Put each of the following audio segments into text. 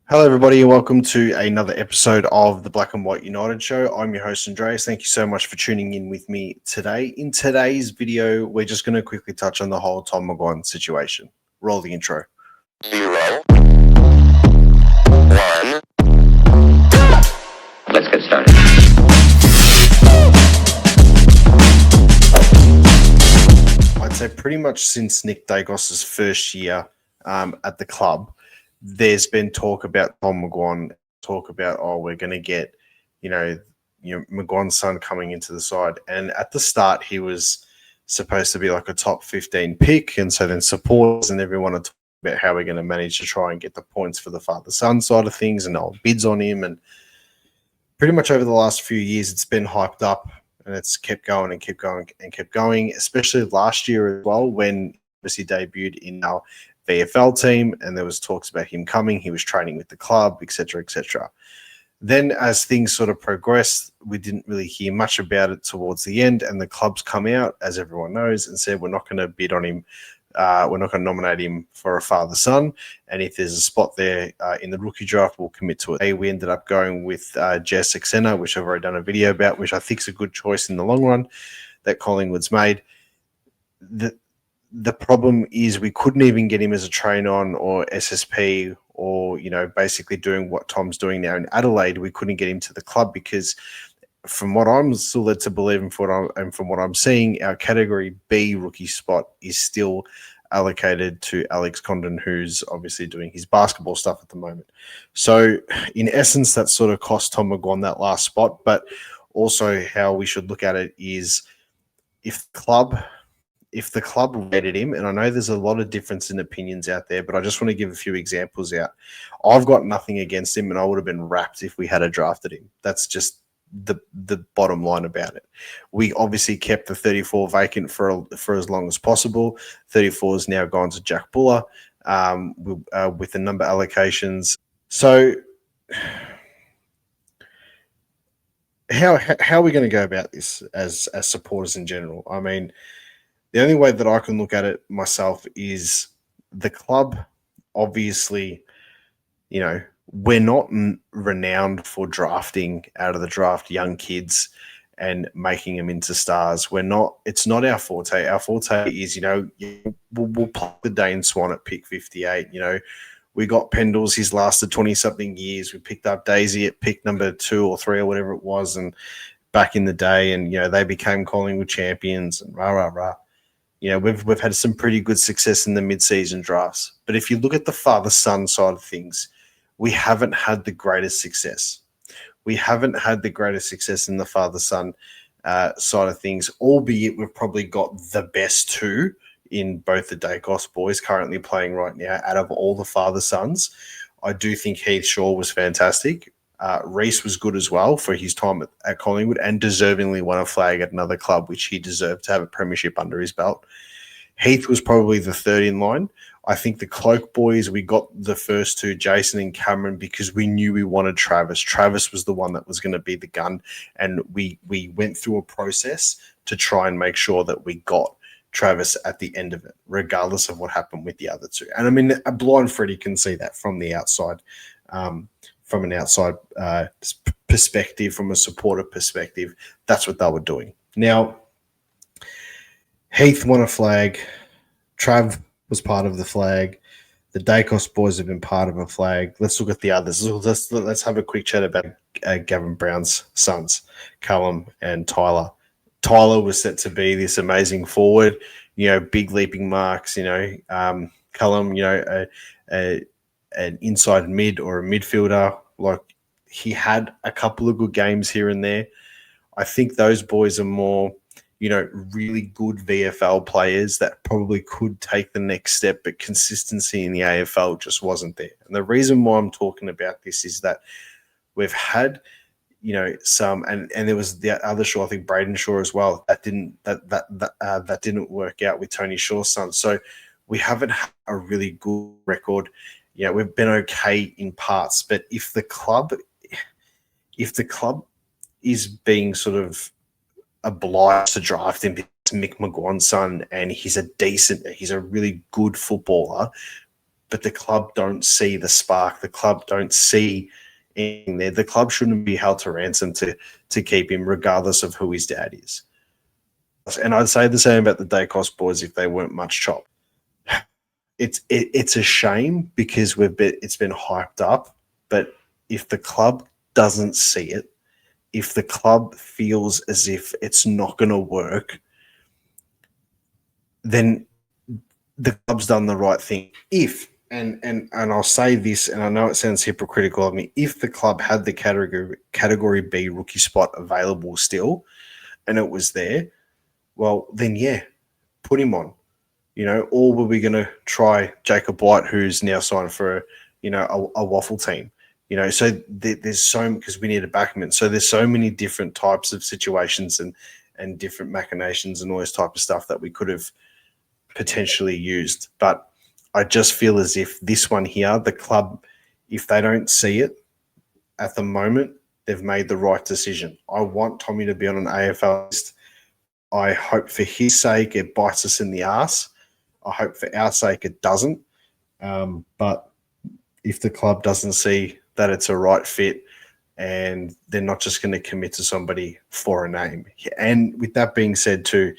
Hello, everybody, and welcome to another episode of the Black and White United Show. I'm your host, Andreas. Thank you so much for tuning in with me today. In today's video, we're just going to quickly touch on the whole Tom McGuan situation. Roll the intro. 0, 1. Let's get started. I'd say pretty much since Nick Dacos's first year at the club, there's been talk about Tom McGuan, talk about, we're going to get, McGuan's son coming into the side. And at the start, he was supposed to be like a top 15 pick. And so then supporters and everyone are talking about how we're going to manage to try and get the points for the father-son side of things and old bids on him. And pretty much over the last few years, it's been hyped up and it's kept going and kept going and kept going, especially last year as well when he debuted in our VFL team, and there was talks about him coming. He was training with the club, etc., etc. Then as things sort of progressed, we didn't really hear much about it towards the end, and the clubs come out, as everyone knows, and said, we're not going to bid on him. We're not going to nominate him for a father-son, and if there's a spot there in the rookie draft, we'll commit to it. We ended up going with Jess Saxena, which I've already done a video about, which I think is a good choice in the long run that Collingwood's made. The problem is we couldn't even get him as a train-on or SSP or, basically doing what Tom's doing now in Adelaide. We couldn't get him to the club because from what I'm still led to believe and from what I'm seeing, our Category B rookie spot is still allocated to Alex Condon, who's obviously doing his basketball stuff at the moment. So in essence, that sort of cost Tom McGuan that last spot, but also how we should look at it is if the club rated him, and I know there's a lot of difference in opinions out there, but I just want to give a few examples out. I've got nothing against him, and I would have been wrapped if we had drafted him. That's just the bottom line about it. We obviously kept the 34 vacant for as long as possible. 34 is now gone to Jack Buller with the number allocations. So how are we going to go about this as supporters in general? I mean, the only way that I can look at it myself is the club, obviously, we're not renowned for drafting out of the draft young kids and making them into stars. It's not our forte. Our forte is, we'll pluck the Dane Swan at pick 58. We got Pendles. He's lasted 20-something years. We picked up Daisy at pick number 2 or 3 or whatever it was, and back in the day, and, they became Collingwood champions and rah. We've had some pretty good success in the mid-season drafts. But if you look at the father-son side of things, we haven't had the greatest success. We haven't had the greatest success in the father-son side of things, albeit we've probably got the best 2 in both the Dacos boys currently playing right now out of all the father-sons. I do think Heath Shaw was fantastic. Reese was good as well for his time at Collingwood and deservingly won a flag at another club, which he deserved to have a premiership under his belt. Heath was probably the 3rd in line. I think the Cloak boys, we got the first 2, Jason and Cameron, because we knew we wanted Travis. Travis was the one that was going to be the gun, and we went through a process to try and make sure that we got Travis at the end of it, regardless of what happened with the other 2. And I mean, a blind Freddie can see that from the outside. From an outside perspective, from a supporter perspective, that's what they were doing. Now, Heath won a flag. Trav was part of the flag. The Dacos boys have been part of a flag. Let's look at the others. Let's have a quick chat about Gavin Brown's sons, Callum and Tyler. Tyler was set to be this amazing forward, big leaping marks, Callum, an inside mid or a midfielder. Like, he had a couple of good games here and there. I think those boys are more, really good VFL players that probably could take the next step, but consistency in the AFL just wasn't there. And the reason why I'm talking about this is that we've had, some, and there was the other Shaw, I think Braden Shaw as well, that didn't work out with Tony Shaw's son. So we haven't had a really good record. We've been okay in parts, but if the club is being sort of obliged to draft him because Mick McGuan's son, and he's a really good footballer, but the club don't see the spark. The club don't see anything there. The club shouldn't be held to ransom to keep him, regardless of who his dad is. And I'd say the same about the Dacos boys if they weren't much chop. It's a shame because it's been hyped up, but if the club doesn't see it, if the club feels as if it's not going to work, then the club's done the right thing. If and I'll say this, and I know it sounds hypocritical of me, if the club had the category B rookie spot available still, and it was there, well then yeah, put him on. Or were we going to try Jacob White, who's now signed for a waffle team? So there's so, because we need to back him in. So there's so many different types of situations and different machinations and all this type of stuff that we could have potentially used. But I just feel as if this one here, the club, if they don't see it at the moment, they've made the right decision. I want Tommy to be on an AFL list. I hope for his sake it bites us in the ass. I hope for our sake it doesn't. But if the club doesn't see that it's a right fit, and they're not just going to commit to somebody for a name. And with that being said too,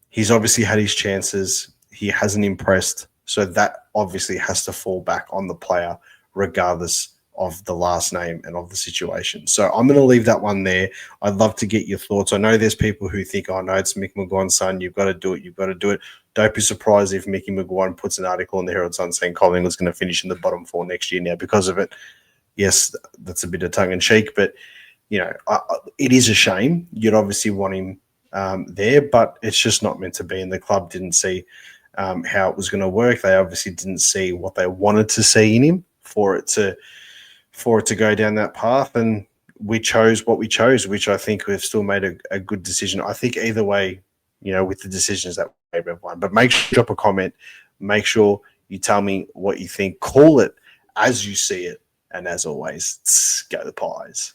he's obviously had his chances. He hasn't impressed. So that obviously has to fall back on the player regardless of the last name and of the situation. So I'm going to leave that one there. I'd love to get your thoughts. I know there's people who think, oh, no, it's Mick McGuan's son. You've got to do it. You've got to do it. Don't be surprised if Mickey McGuan puts an article in the Herald Sun saying Collingwood's going to finish in the bottom 4 next year now because of it. Yes, that's a bit of tongue-in-cheek, but, it is a shame. You'd obviously want him there, but it's just not meant to be, and the club didn't see how it was going to work. They obviously didn't see what they wanted to see in him for it to go down that path, and we chose what we chose, which I think we've still made a good decision. I think either way, with the decisions that we made, everyone. But make sure you drop a comment. Make sure you tell me what you think. Call it as you see it. And as always, go the Pies.